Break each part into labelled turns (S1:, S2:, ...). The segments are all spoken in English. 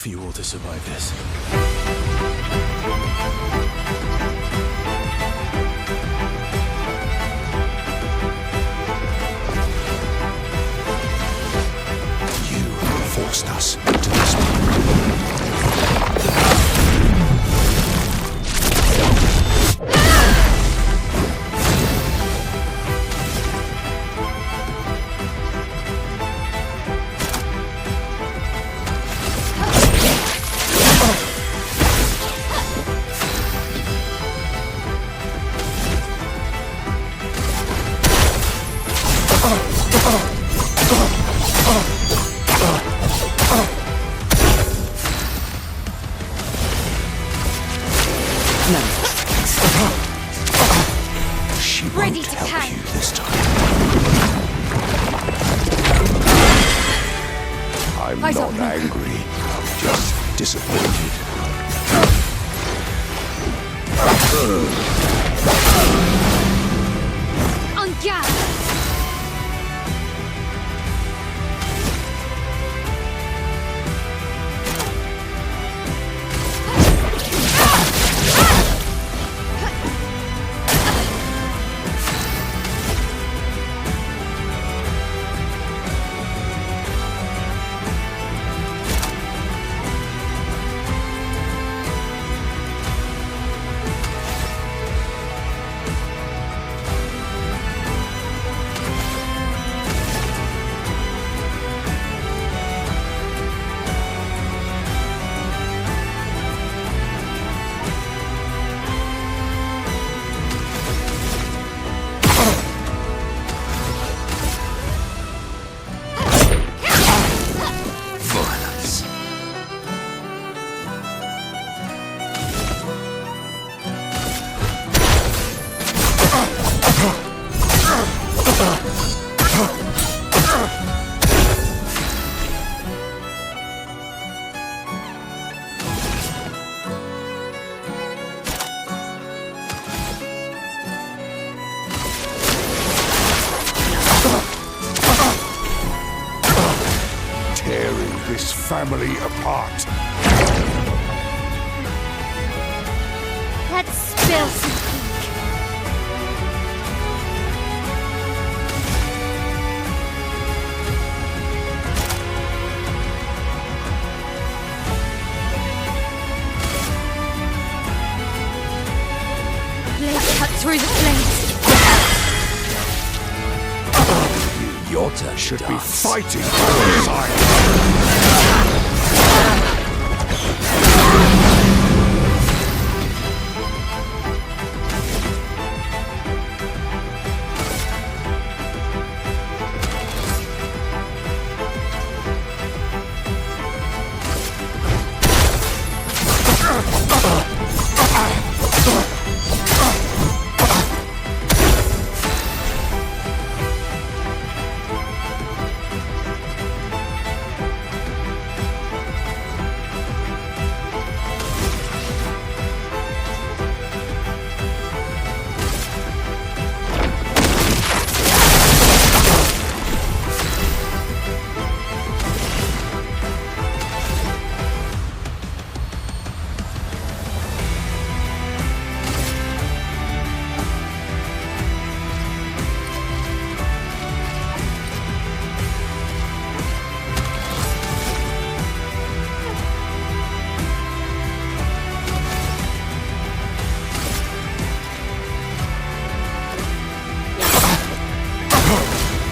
S1: for you all to survive this.
S2: You forced us to this. She won't help you this time. I'm not angry. I'm just disappointed.
S3: En garde!
S2: Tearing this family apart.
S3: Let's spill some ink. Blade cut through the flames.
S2: Your turn should be fighting alongside.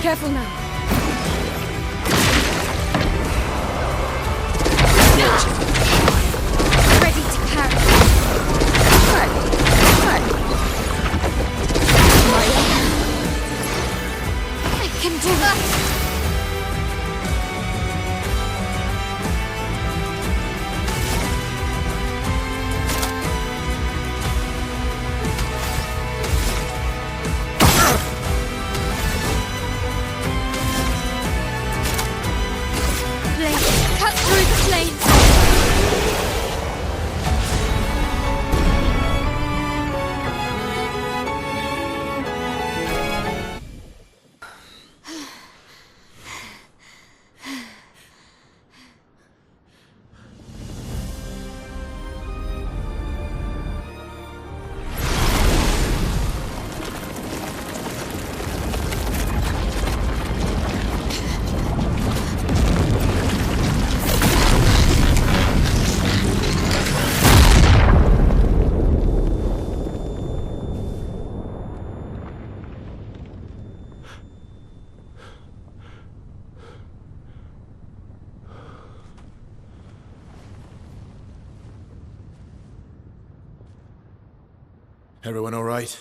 S3: Careful now. Ready to carry. I can do that.
S2: Everyone all right?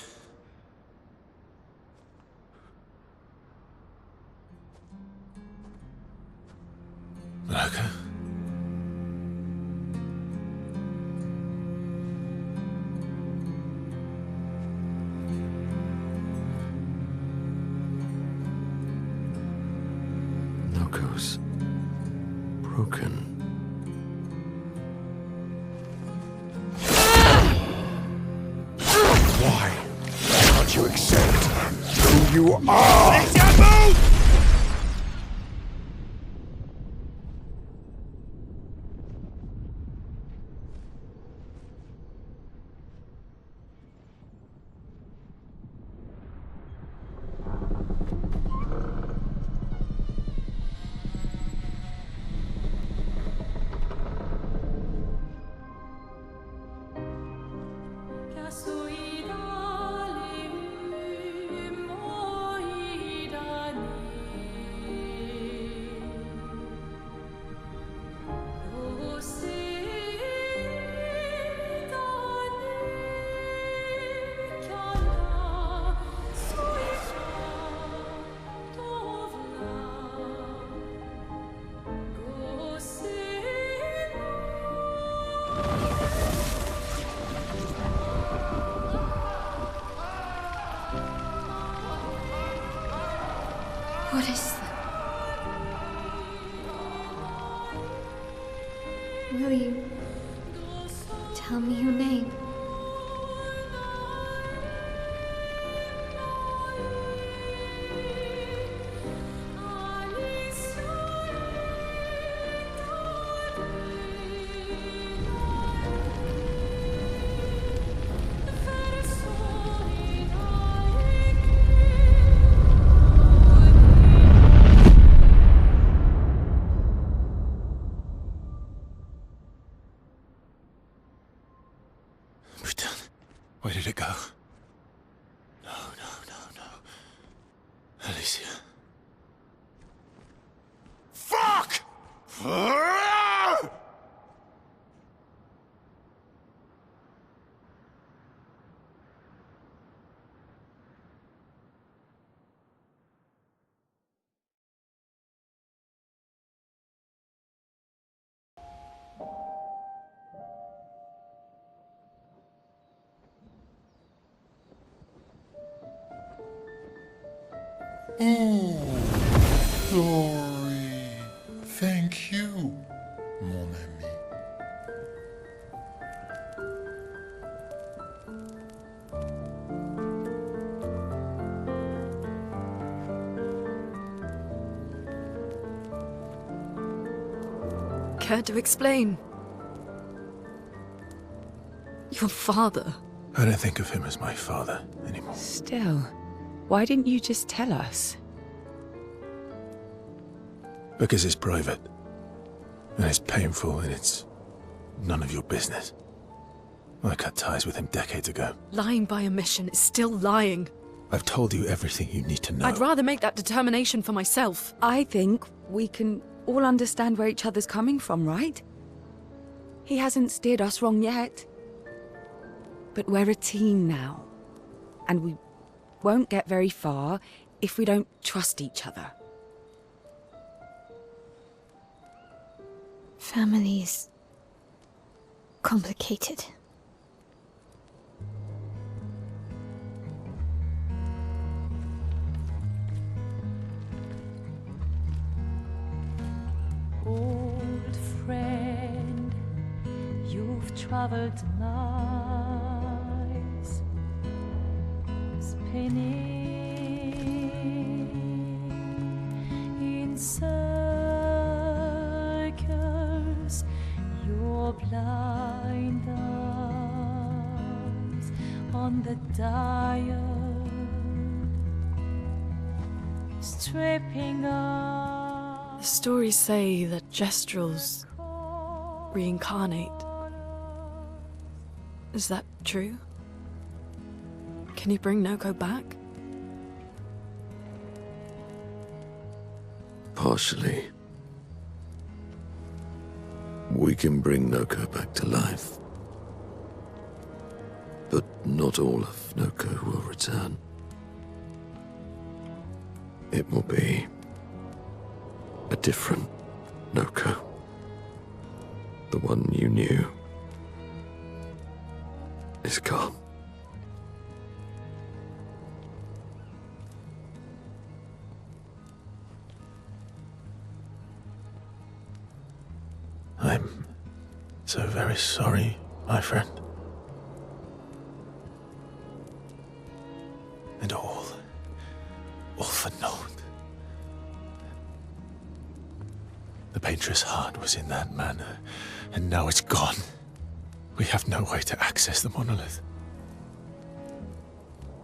S2: Okay.
S1: Knuckles broken.
S2: Why can't you accept who you are?
S3: What is that? Will you tell me your name?
S2: Where did it go? No. Alicia. Fuck!
S4: Oh, glory. Thank you, mon ami.
S5: Care to explain? Your father.
S2: I don't think of him as my father anymore.
S6: Still, why didn't you just tell us?
S2: Because it's private. And it's painful and it's none of your business. I cut ties with him decades ago.
S5: Lying by omission is still lying.
S2: I've told you everything you need to know.
S5: I'd rather make that determination for myself.
S6: I think we can all understand where each other's coming from, right? He hasn't steered us wrong yet. But we're a team now. And we won't get very far if we don't trust each other.
S3: Family's complicated.
S7: Old friend, you've traveled miles, spinning in circles, your blind eyes on the dial, stripping off.
S5: The stories say that gestrels reincarnate. Is that true? Can you bring Noko back?
S1: Partially. We can bring Noko back to life. But not all of Noko will return. It will be a different Noko. The one you knew is gone.
S2: I'm so very sorry, my friend. And all for naught. The painter's heart was in that manor, and now it's gone. We have no way to access the monolith.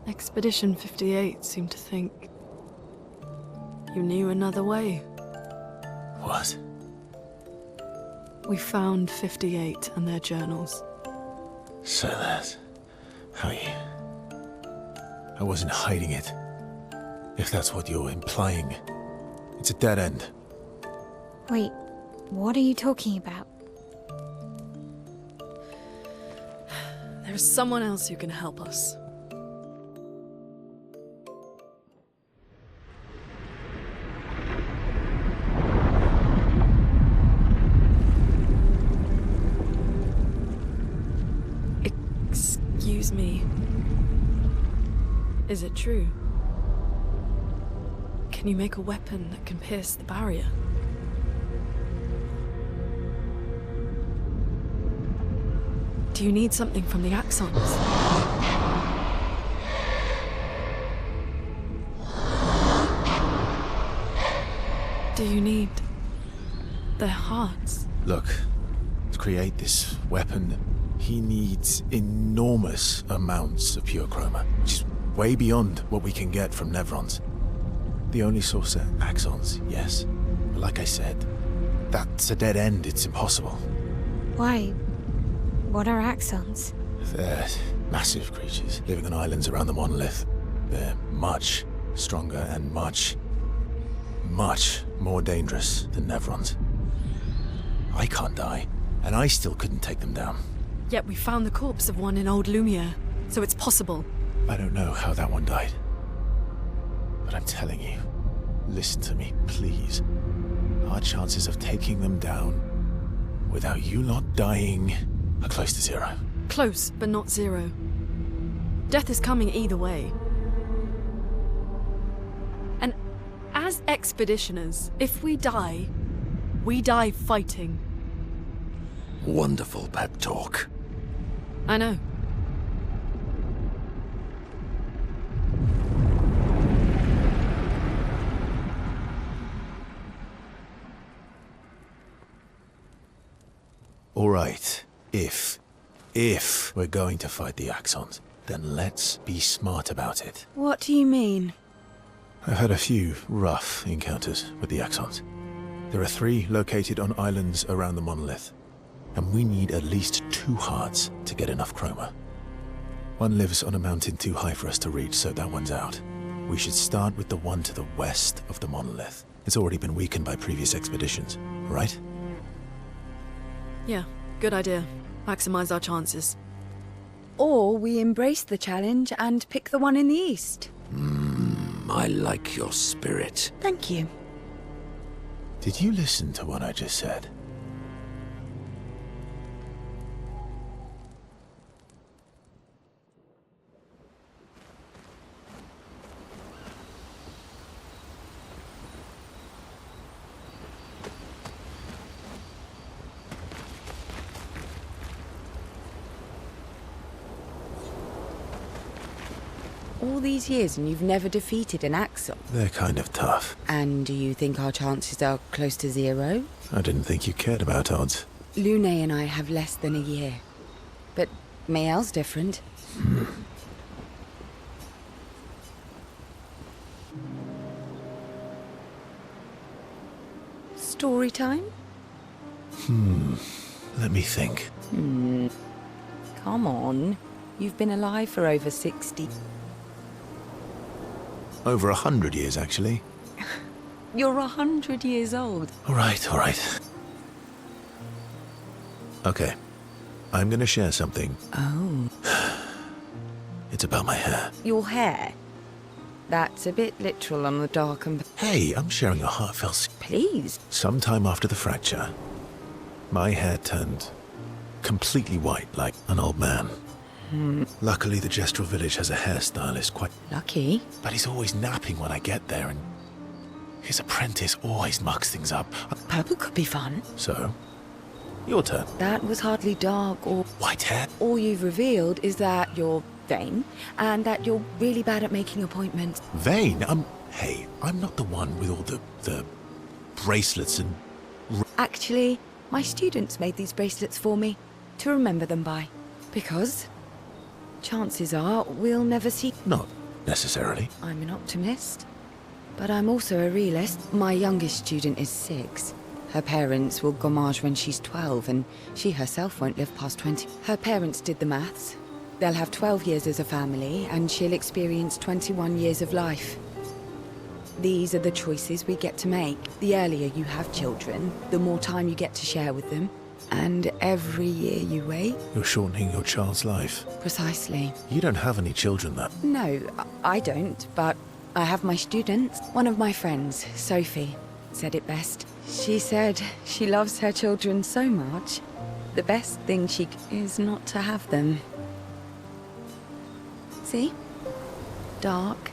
S5: Expedition 58 seemed to think you knew another way.
S2: What?
S5: We found 58 and their journals.
S2: So that's how you... I wasn't hiding it. If that's what you're implying. It's a dead end.
S3: Wait, what are you talking about?
S5: There is someone else who can help us. Excuse me. Is it true? Can you make a weapon that can pierce the barrier? Do you need something from the axons? Do you need their hearts?
S2: Look, to create this weapon, he needs enormous amounts of pure chroma, which is way beyond what we can get from Nevrons. The only source are axons, yes. But like I said, that's a dead end. It's impossible.
S3: Why? What are axons?
S2: They're massive creatures living on islands around the monolith. They're much stronger and much more dangerous than Nevrons. I can't die, and I still couldn't take them down.
S5: Yet we found the corpse of one in Old Lumiere, so it's possible.
S2: I don't know how that one died. But I'm telling you, listen to me, please. Our chances of taking them down without you not dying are close to zero.
S5: Close, but not zero. Death is coming either way. And as expeditioners, if we die fighting.
S1: Wonderful pep talk.
S5: I know.
S2: All right, if we're going to fight the Axons, then let's be smart about it.
S6: What do you mean?
S2: I've had a few rough encounters with the Axons. There are 3 located on islands around the monolith, and we need at least 2 hearts to get enough chroma. One lives on a mountain too high for us to reach, so that one's out. We should start with the one to the west of the monolith. It's already been weakened by previous expeditions, right?
S5: Yeah, good idea. Maximize our chances.
S6: Or we embrace the challenge and pick the one in the east.
S1: I like your spirit.
S6: Thank you.
S2: Did you listen to what I just said?
S6: All these years and you've never defeated an Axon.
S2: They're kind of tough.
S6: And do you think our chances are close to zero?
S2: I didn't think you cared about odds.
S6: Lune and I have less than a year. But Mael's different. Story time?
S2: Let me think.
S6: Come on. You've been alive for over 60.
S2: Over 100 years, actually.
S6: You're 100 years old.
S2: All right. Okay. I'm gonna share something.
S6: Oh.
S2: It's about my hair.
S6: Your hair? That's a bit literal on the dark and...
S2: Hey, I'm sharing a heartfelt...
S6: Please.
S2: Sometime after the fracture, my hair turned completely white like an old man. Luckily, the gestural village has a hairstylist quite...
S6: Lucky.
S2: But he's always napping when I get there, and his apprentice always mucks things up.
S6: Purple could be fun.
S2: So, your turn.
S6: That was hardly dark or...
S2: White hair?
S6: All you've revealed is that you're vain and that you're really bad at making appointments.
S2: Vain? Hey, I'm not the one with all the bracelets and...
S6: Actually, my students made these bracelets for me to remember them by. Because chances are we'll never see...
S2: Not necessarily.
S6: I'm an optimist, but I'm also a realist. My youngest student is 6. Her parents will gommage when she's 12, and she herself won't live past 20. Her parents did the maths. They'll have 12 years as a family, and she'll experience 21 years of life. These are the choices we get to make. The earlier you have children, the more time you get to share with them. And every year you wait...
S2: You're shortening your child's life.
S6: Precisely.
S2: You don't have any children, though.
S6: No, I don't, but I have my students. One of my friends, Sophie, said it best. She said she loves her children so much. The best thing is not to have them. See? Dark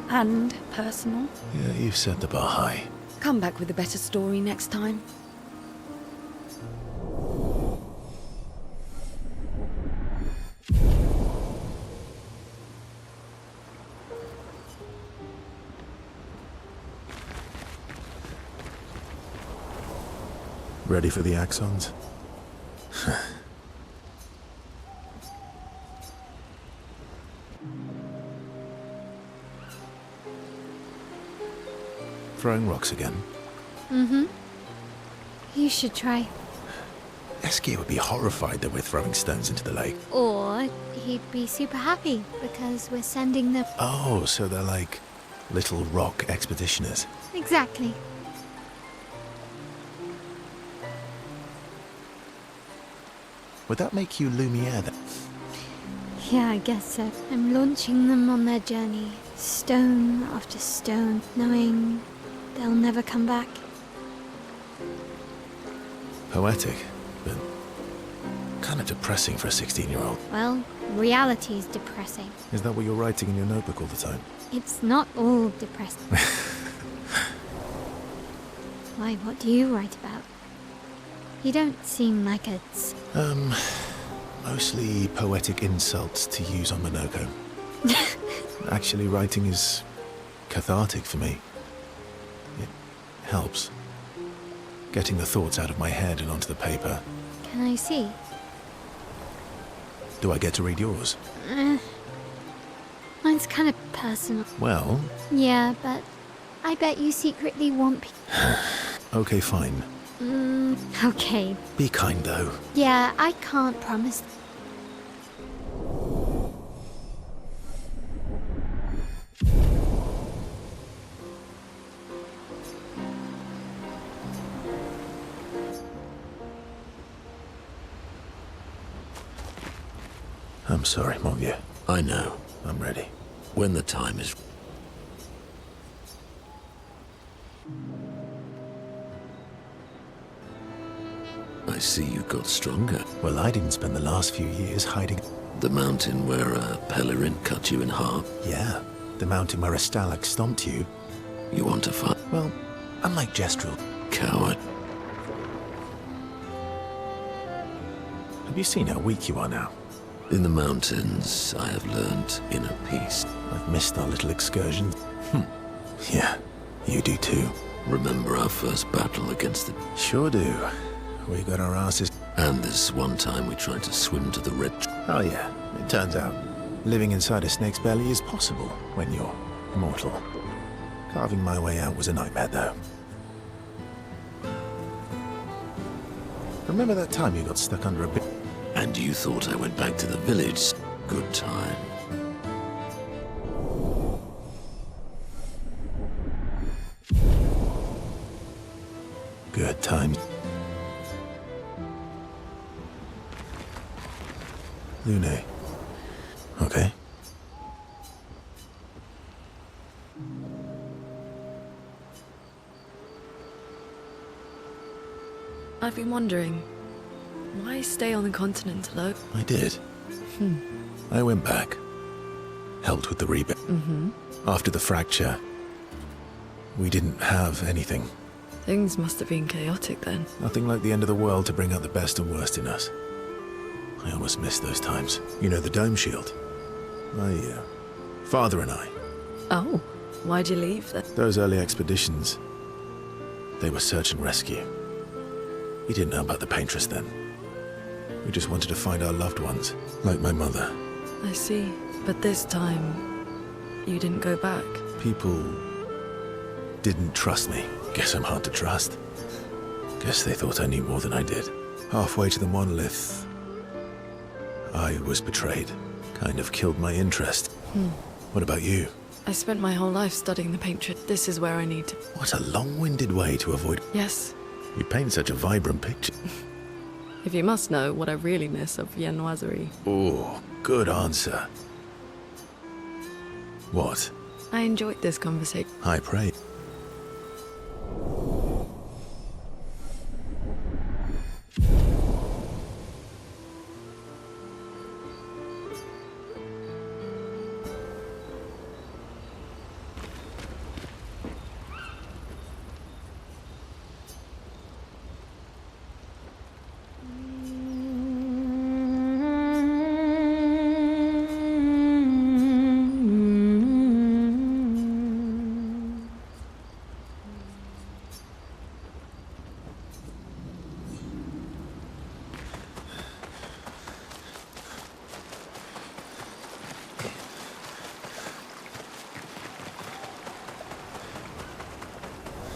S6: and personal.
S2: Yeah, you've set the bar high.
S6: Come back with a better story next time.
S2: Ready for the axons? Throwing rocks again?
S3: Mm-hmm. You should try.
S2: Eskier would be horrified that we're throwing stones into the lake.
S3: Or he'd be super happy because we're sending them.
S2: Oh, so they're like little rock expeditioners.
S3: Exactly.
S2: Would that make you Lumiere then?
S3: Yeah, I guess so. I'm launching them on their journey, stone after stone, knowing they'll never come back.
S2: Poetic, but kind of depressing for a 16-year-old.
S3: Well, reality's depressing.
S2: Is that what you're writing in your notebook all the time?
S3: It's not all depressing. Why, what do you write about? You don't seem like it's...
S2: Mostly poetic insults to use on Monoko. Actually, writing is cathartic for me. It helps. Getting the thoughts out of my head and onto the paper.
S3: Can I see?
S2: Do I get to read yours?
S3: Mine's kind of personal.
S2: Well...
S3: Yeah, but I bet you secretly want people.
S2: Okay, fine.
S3: Okay.
S2: Be kind, though.
S3: Yeah, I can't promise.
S2: I'm sorry, mon vieux.
S1: I know.
S2: I'm ready.
S1: When the time is... I see you got stronger.
S2: Well, I didn't spend the last few years hiding...
S1: The mountain where a pelerin cut you in half.
S2: Yeah, the mountain where a stalag stomped you.
S1: You want to fight?
S2: Well, unlike Gestrel.
S1: Coward.
S2: Have you seen how weak you are now?
S1: In the mountains, I have learned inner peace.
S2: I've missed our little excursions. Yeah, you do too.
S1: Remember our first battle against the...
S2: Sure do. We got our asses...
S1: And this one time we tried to swim to the red...
S2: Oh yeah, it turns out living inside a snake's belly is possible when you're mortal. Carving my way out was a nightmare, though. Remember that time you got stuck under a bit?
S1: And you thought I went back to the village? Good time.
S2: Good times. Lune. Okay.
S5: I've been wondering, why stay on the continent alone?
S2: I did. I went back. Helped with the rebuild. After the fracture, we didn't have anything.
S5: Things must have been chaotic then.
S2: Nothing like the end of the world to bring out the best and worst in us. I almost miss those times. You know, the dome shield. My father and I.
S5: Oh, why'd you leave then?
S2: Those early expeditions, they were search and rescue. We didn't know about the paintress then. We just wanted to find our loved ones, like my mother.
S5: I see. But this time, you didn't go back.
S2: People didn't trust me. Guess I'm hard to trust. Guess they thought I knew more than I did. Halfway to the monolith, I was betrayed. Kind of killed my interest. What about you?
S5: I spent my whole life studying the paintress. This is where I need to...
S2: What a long-winded way to avoid...
S5: Yes.
S2: You paint such a vibrant picture.
S5: If you must know what I really miss of viennoiserie.
S2: Oh, good answer. What?
S5: I enjoyed this conversation.
S2: High praise.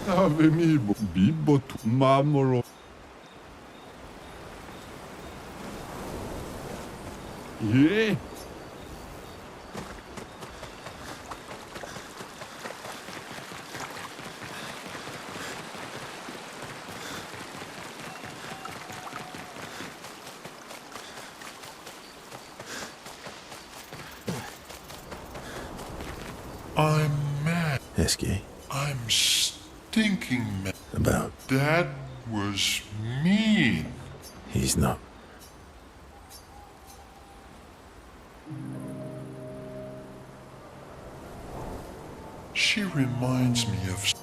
S4: Avemi bimbo tu mamolo. Yeah. I'm mad.
S2: Esky.
S4: I'm stinking mad.
S2: About.
S4: That was mean.
S2: He's not.
S4: She reminds me of...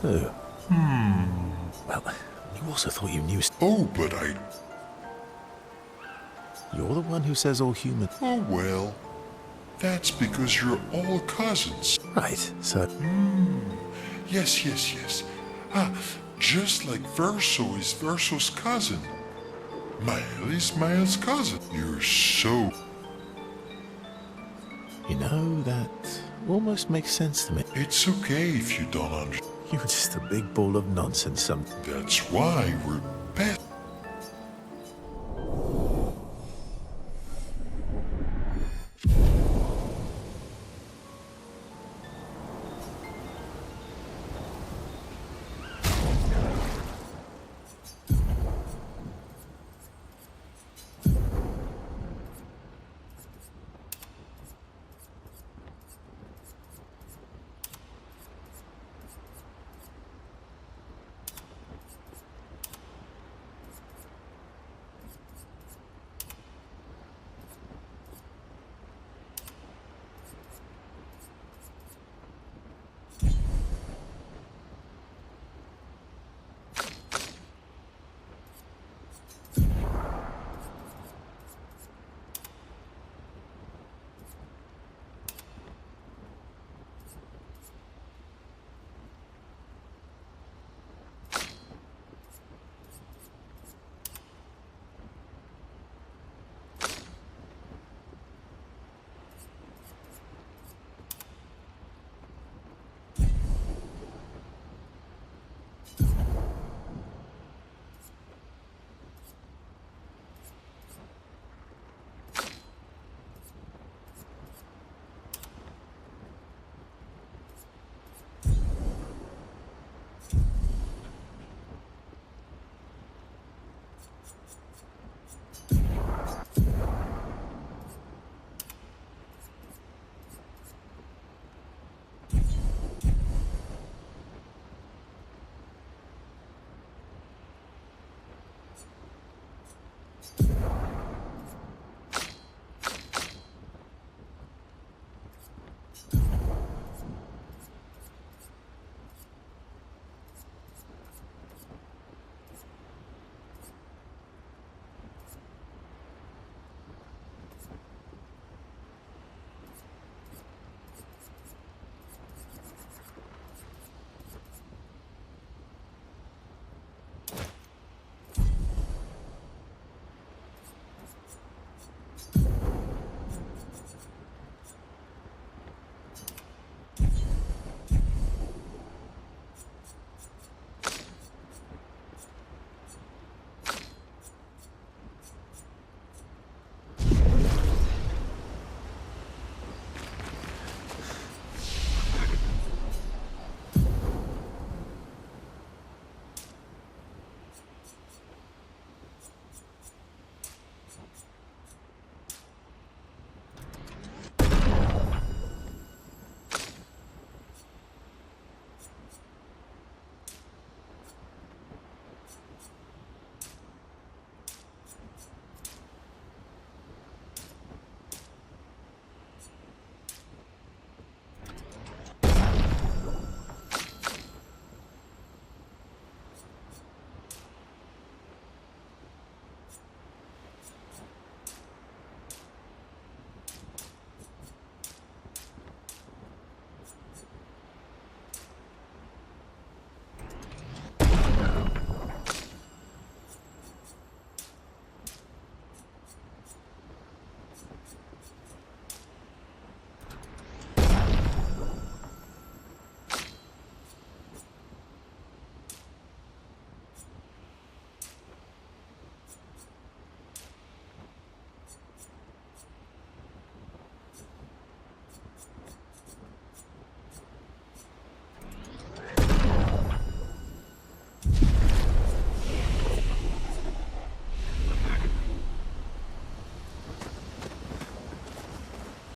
S2: Oh. Well, you also thought you knew.
S4: Oh, but I...
S2: You're the one who says all human.
S4: Oh, well. That's because you're all cousins.
S2: Right, so.
S4: Yes, yes, yes. Ah, just like Verso is Verso's cousin. Mael is Mael's cousin. You're so...
S2: You know, that almost makes sense to me.
S4: It's okay if you don't understand.
S2: You're just a big ball of nonsense,
S4: That's why we're best.